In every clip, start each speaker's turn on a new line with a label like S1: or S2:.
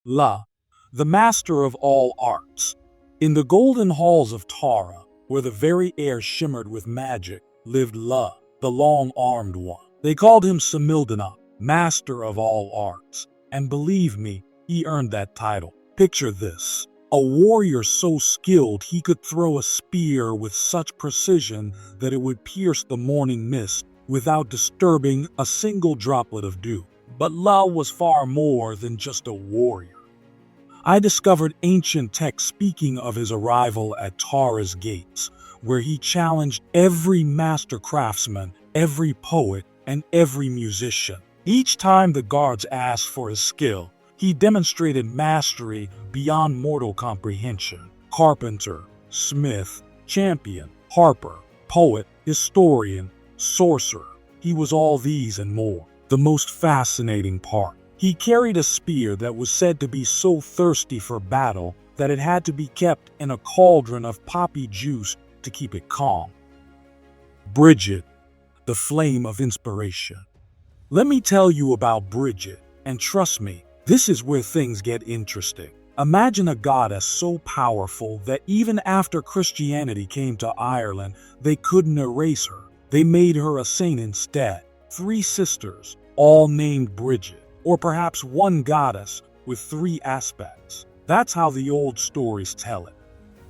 S1: Lugh, the master of all arts. In the golden halls of Tara, where the very air shimmered with magic, lived Lugh, the long-armed one. They called him Samildana, master of all arts, and believe me, he earned that title. Picture this. A warrior so skilled he could throw a spear with such precision that it would pierce the morning mist without disturbing a single droplet of dew. But Lugh was far more than just a warrior. I discovered ancient texts speaking of his arrival at Tara's gates, where he challenged every master craftsman, every poet, and every musician. Each time the guards asked for his skill, he demonstrated mastery beyond mortal comprehension. Carpenter, smith, champion, harper, poet, historian, sorcerer. He was all these and more. The most fascinating part, he carried a spear that was said to be so thirsty for battle that it had to be kept in a cauldron of poppy juice to keep it calm. Bridget, the flame of inspiration. Let me tell you about Bridget, and trust me, this is where things get interesting. Imagine a goddess so powerful that even after Christianity came to Ireland, they couldn't erase her. They made her a saint instead. 3 sisters, all named Bridget, or perhaps one goddess with 3 aspects. That's how the old stories tell it.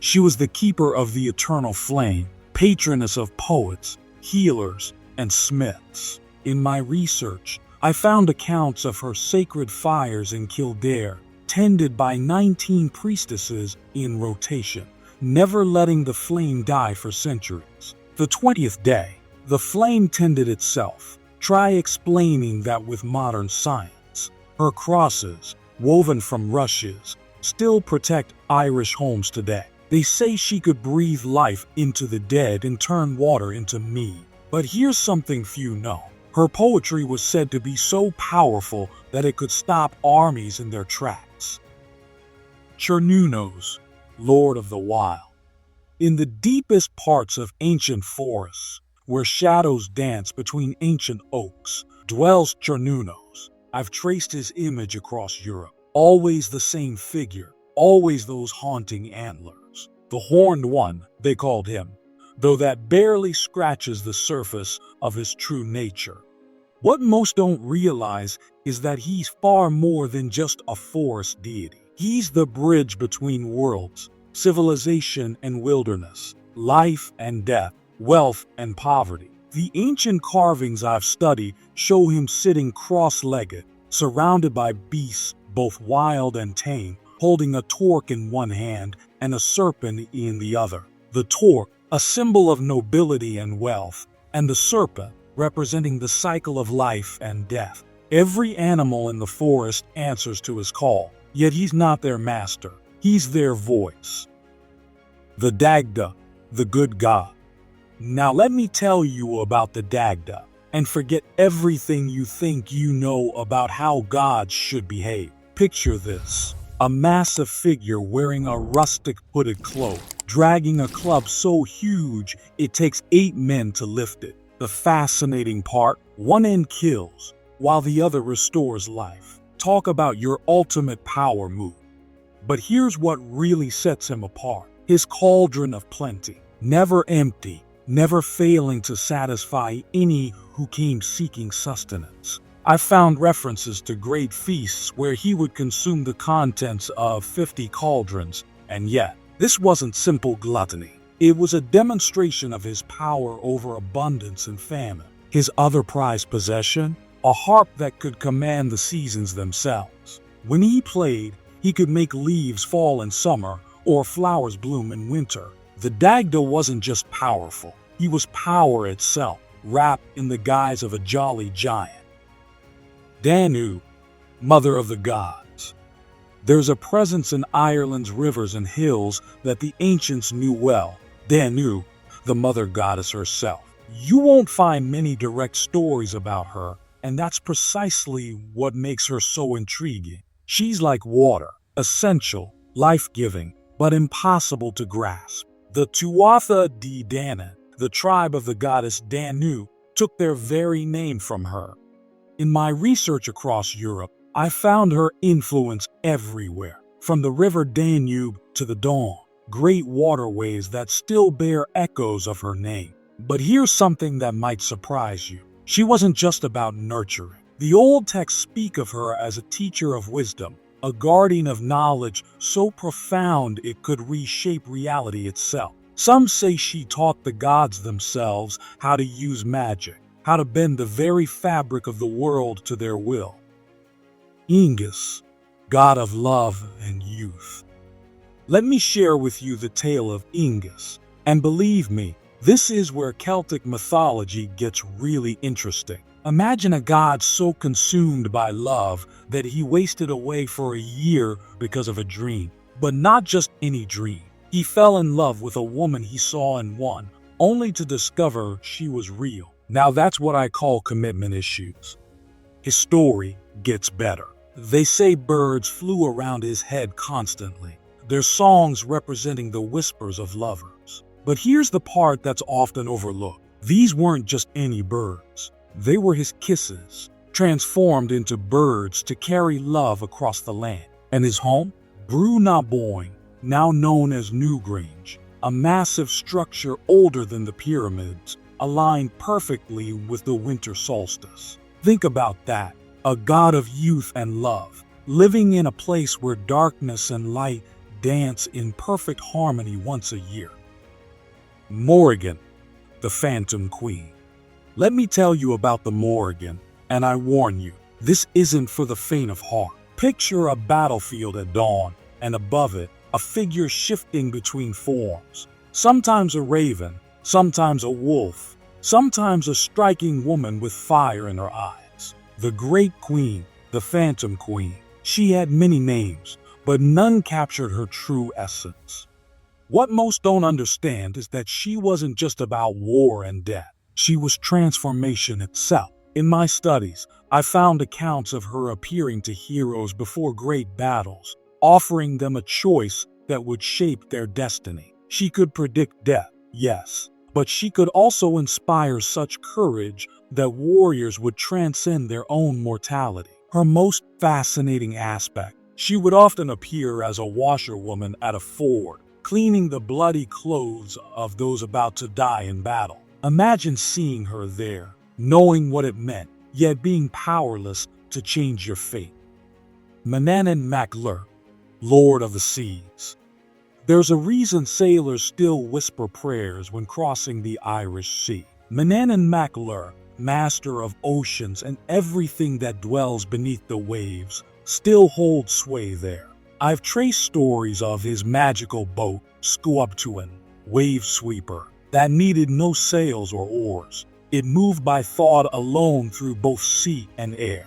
S1: She was the keeper of the eternal flame, patroness of poets, healers, and smiths. In my research, I found accounts of her sacred fires in Kildare, tended by 19 priestesses in rotation, never letting the flame die for centuries. The 20th day, the flame tended itself. Try explaining that with modern science. Her crosses, woven from rushes, still protect Irish homes today. They say she could breathe life into the dead and turn water into mead. But here's something few know. Her poetry was said to be so powerful that it could stop armies in their tracks. Cernunnos, Lord of the Wild. In the deepest parts of ancient forests, where shadows dance between ancient oaks, dwells Cernunnos. I've traced his image across Europe. Always the same figure, always those haunting antlers. The Horned One, they called him, though that barely scratches the surface of his true nature. What most don't realize is that he's far more than just a forest deity. He's the bridge between worlds, civilization and wilderness, life and death, wealth and poverty. The ancient carvings I've studied show him sitting cross-legged, surrounded by beasts both wild and tame, holding a torque in one hand and a serpent in the other. The torque, a symbol of nobility and wealth, and the serpent, representing the cycle of life and death. Every animal in the forest answers to his call, yet he's not their master. He's their voice. The Dagda, the good god. Now let me tell you about the Dagda, and forget everything you think you know about how gods should behave. Picture this. A massive figure wearing a rustic hooded cloak, dragging a club so huge it takes 8 men to lift it. The fascinating part, one end kills, while the other restores life. Talk about your ultimate power move. But here's what really sets him apart. His cauldron of plenty, never empty, never failing to satisfy any who came seeking sustenance. I found references to great feasts where he would consume the contents of 50 cauldrons, and yet, this wasn't simple gluttony. It was a demonstration of his power over abundance and famine. His other prized possession? A harp that could command the seasons themselves. When he played, he could make leaves fall in summer or flowers bloom in winter. The Dagda wasn't just powerful. He was power itself, wrapped in the guise of a jolly giant. Danu, mother of the gods. There's a presence in Ireland's rivers and hills that the ancients knew well. Danu, the mother goddess herself. You won't find many direct stories about her, and that's precisely what makes her so intriguing. She's like water, essential, life-giving, but impossible to grasp. The Tuatha De Danann, the tribe of the goddess Danu, took their very name from her. In my research across Europe, I found her influence everywhere, from the river Danube to the Don, great waterways that still bear echoes of her name. But here's something that might surprise you. She wasn't just about nurturing. The old texts speak of her as a teacher of wisdom, a guardian of knowledge so profound it could reshape reality itself. Some say she taught the gods themselves how to use magic, how to bend the very fabric of the world to their will. Ingus, god of love and youth. Let me share with you the tale of Ingus, and believe me, this is where Celtic mythology gets really interesting. Imagine a god so consumed by love that he wasted away for a year because of a dream. But not just any dream. He fell in love with a woman he saw in one, only to discover she was real. Now that's what I call commitment issues. His story gets better. They say birds flew around his head constantly, their songs representing the whispers of lovers. But here's the part that's often overlooked. These weren't just any birds. They were his kisses, transformed into birds to carry love across the land. And his home? Brú na Bóinne, now known as Newgrange, a massive structure older than the pyramids, aligned perfectly with the winter solstice. Think about that. A god of youth and love, living in a place where darkness and light dance in perfect harmony once a year. Morrigan, the Phantom Queen. Let me tell you about the Morrigan, and I warn you, this isn't for the faint of heart. Picture a battlefield at dawn, and above it, a figure shifting between forms. Sometimes a raven, sometimes a wolf, sometimes a striking woman with fire in her eyes. The Great Queen, the Phantom Queen. She had many names, but none captured her true essence. What most don't understand is that she wasn't just about war and death. She was transformation itself. In my studies, I found accounts of her appearing to heroes before great battles, offering them a choice that would shape their destiny. She could predict death, yes, but she could also inspire such courage that warriors would transcend their own mortality. Her most fascinating aspect, she would often appear as a washerwoman at a ford, cleaning the bloody clothes of those about to die in battle. Imagine seeing her there, knowing what it meant, yet being powerless to change your fate. Manannan mac Lugh, Lord of the Seas. There's a reason sailors still whisper prayers when crossing the Irish Sea. Manannan mac Lugh, master of oceans and everything that dwells beneath the waves, still holds sway there. I've traced stories of his magical boat, Scuabtuin, wave sweeper, that needed no sails or oars. It moved by thought alone through both sea and air.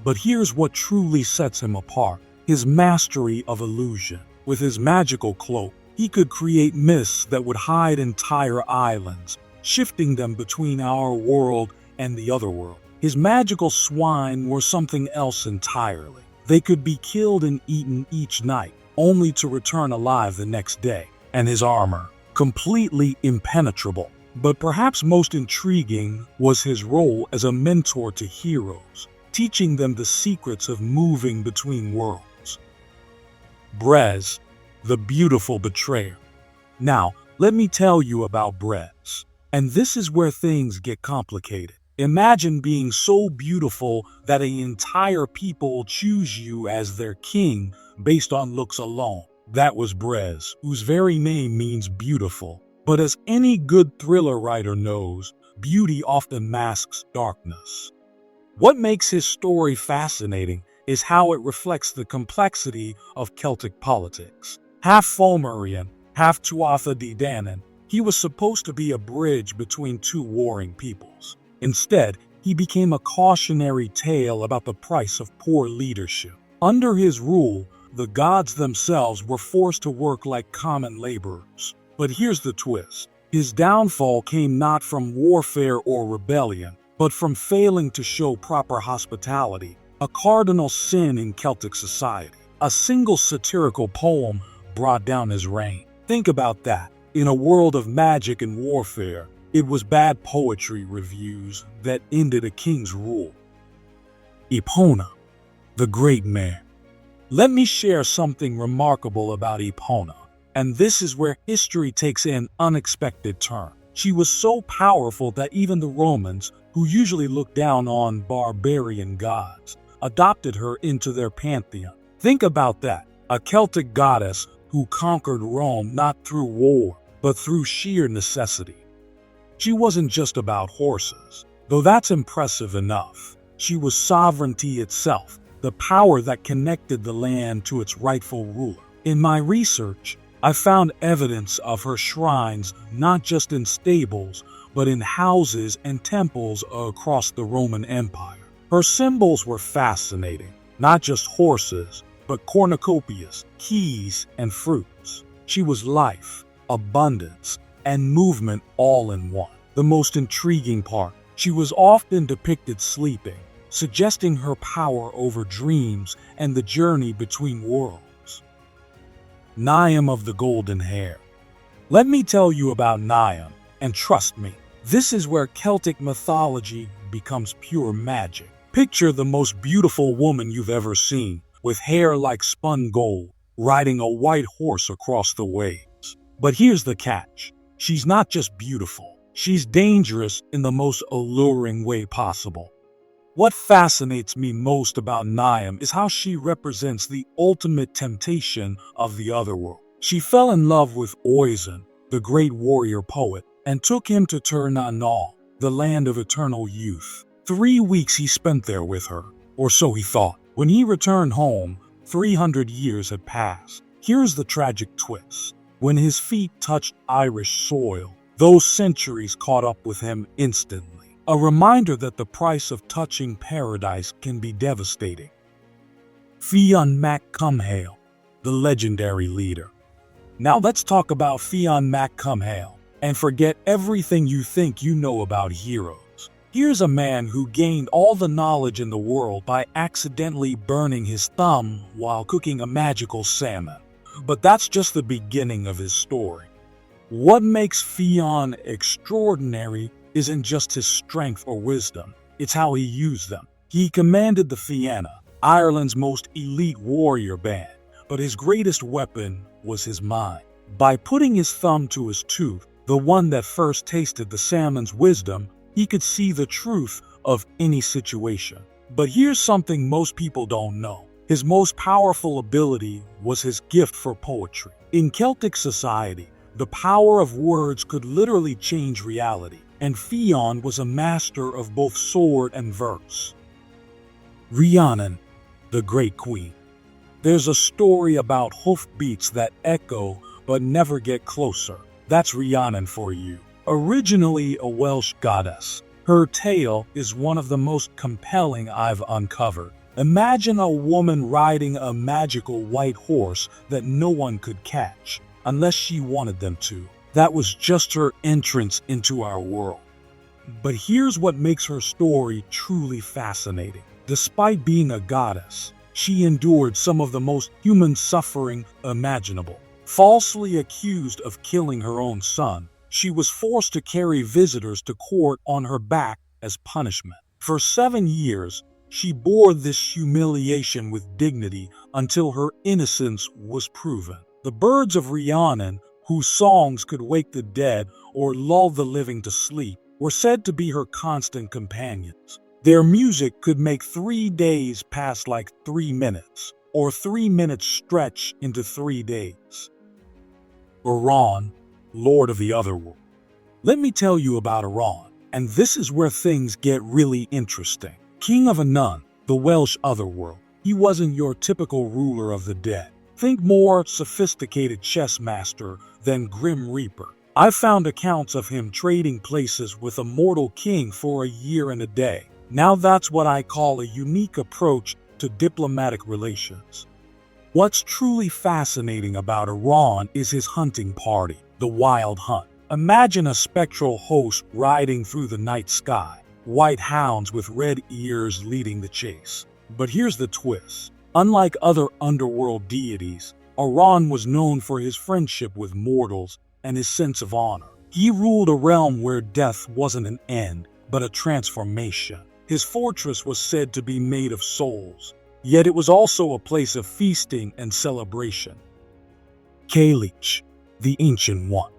S1: But here's what truly sets him apart: his mastery of illusion. With his magical cloak, he could create mists that would hide entire islands, shifting them between our world and the other world. His magical swine were something else entirely. They could be killed and eaten each night, only to return alive the next day. And his armor, completely impenetrable. But perhaps most intriguing was his role as a mentor to heroes, teaching them the secrets of moving between worlds. Brez, the beautiful betrayer. Now, let me tell you about Brez. And this is where things get complicated. Imagine being so beautiful that an entire people choose you as their king based on looks alone. That was Brez, whose very name means beautiful. But as any good thriller writer knows, beauty often masks darkness. What makes his story fascinating is how it reflects the complexity of Celtic politics. Half Fomorian, half Tuatha De Danann, he was supposed to be a bridge between two warring peoples. Instead, he became a cautionary tale about the price of poor leadership. Under his rule, the gods themselves were forced to work like common laborers. But here's the twist. His downfall came not from warfare or rebellion, but from failing to show proper hospitality, a cardinal sin in Celtic society. A single satirical poem brought down his reign. Think about that. In a world of magic and warfare, it was bad poetry reviews that ended a king's rule. Epona, the great mare. Let me share something remarkable about Epona, and this is where history takes an unexpected turn. She was so powerful that even the Romans, who usually looked down on barbarian gods, adopted her into their pantheon. Think about that, a Celtic goddess who conquered Rome not through war, but through sheer necessity. She wasn't just about horses, though that's impressive enough. She was sovereignty itself, the power that connected the land to its rightful ruler. In my research, I found evidence of her shrines not just in stables, but in houses and temples across the Roman Empire. Her symbols were fascinating, not just horses, but cornucopias, keys, and fruits. She was life, abundance, and movement all in one. The most intriguing part, she was often depicted sleeping, suggesting her power over dreams and the journey between worlds. Niam of the golden hair. Let me tell you about Niam, and trust me, this is where Celtic mythology becomes pure magic. Picture the most beautiful woman you've ever seen, with hair like spun gold, riding a white horse across the waves. But here's the catch. She's not just beautiful. She's dangerous in the most alluring way possible. What fascinates me most about Niam is how she represents the ultimate temptation of the otherworld. She fell in love with Oisin, the great warrior poet, and took him to Tir-na-nal, the land of eternal youth. 3 weeks he spent there with her, or so he thought. When he returned home, 300 years had passed. Here's the tragic twist. When his feet touched Irish soil, those centuries caught up with him instantly. A reminder that the price of touching paradise can be devastating. Fionn mac Cumhaill, the legendary leader. Now let's talk about Fionn mac Cumhaill, and forget everything you think you know about heroes. Here's a man who gained all the knowledge in the world by accidentally burning his thumb while cooking a magical salmon. But that's just the beginning of his story. What makes Fionn extraordinary isn't just his strength or wisdom, it's how he used them. He commanded the Fianna, Ireland's most elite warrior band, but his greatest weapon was his mind. By putting his thumb to his tooth, the one that first tasted the salmon's wisdom, he could see the truth of any situation. But here's something most people don't know. His most powerful ability was his gift for poetry. In Celtic society, the power of words could literally change reality, and Fionn was a master of both sword and verse. Rhiannon, the Great Queen. There's a story about hoofbeats that echo but never get closer. That's Rhiannon for you. Originally a Welsh goddess, her tale is one of the most compelling I've uncovered. Imagine a woman riding a magical white horse that no one could catch, unless she wanted them to. That was just her entrance into our world. But here's what makes her story truly fascinating. Despite being a goddess, she endured some of the most human suffering imaginable. Falsely accused of killing her own son, she was forced to carry visitors to court on her back as punishment. For 7 years, she bore this humiliation with dignity until her innocence was proven. The birds of Rhiannon, whose songs could wake the dead or lull the living to sleep, were said to be her constant companions. Their music could make 3 days pass like 3 minutes, or 3 minutes stretch into 3 days. Iran, Lord of the Otherworld. Let me tell you about Iran, and this is where things get really interesting. King of Anun, the Welsh Otherworld. He wasn't your typical ruler of the dead. Think more sophisticated chess master than Grim Reaper. I found accounts of him trading places with a mortal king for a year and a day. Now that's what I call a unique approach to diplomatic relations. What's truly fascinating about Iran is his hunting party, the Wild Hunt. Imagine a spectral host riding through the night sky, white hounds with red ears leading the chase. But here's the twist. Unlike other underworld deities, Iran was known for his friendship with mortals and his sense of honor. He ruled a realm where death wasn't an end, but a transformation. His fortress was said to be made of souls, yet it was also a place of feasting and celebration. Cailleach, the Ancient One.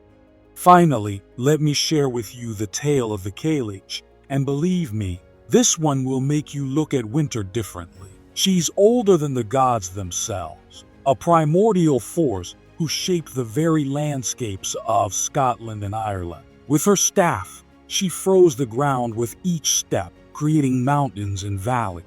S1: Finally, let me share with you the tale of the Cailleach, and believe me, this one will make you look at winter differently. She's older than the gods themselves, a primordial force who shaped the very landscapes of Scotland and Ireland. With her staff, she froze the ground with each step, creating mountains and valleys.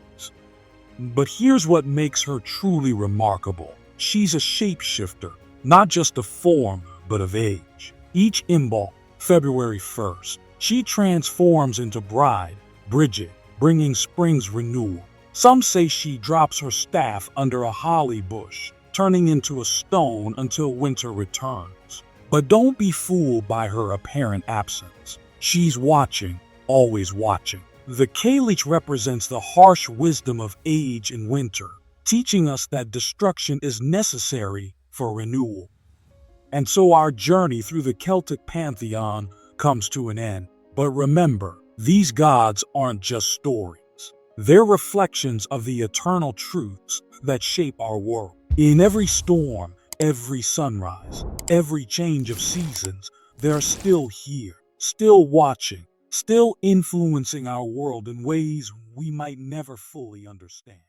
S1: But here's what makes her truly remarkable. She's a shapeshifter, not just of form, but of age. Each Imbolc, February 1st, she transforms into bride, Bridget, bringing spring's renewal. Some say she drops her staff under a holly bush, turning into a stone until winter returns. But don't be fooled by her apparent absence. She's watching, always watching. The Cailleach represents the harsh wisdom of age and winter, teaching us that destruction is necessary for renewal. And so our journey through the Celtic Pantheon comes to an end. But remember, these gods aren't just stories. They're reflections of the eternal truths that shape our world. In every storm, every sunrise, every change of seasons, they're still here, still watching, still influencing our world in ways we might never fully understand.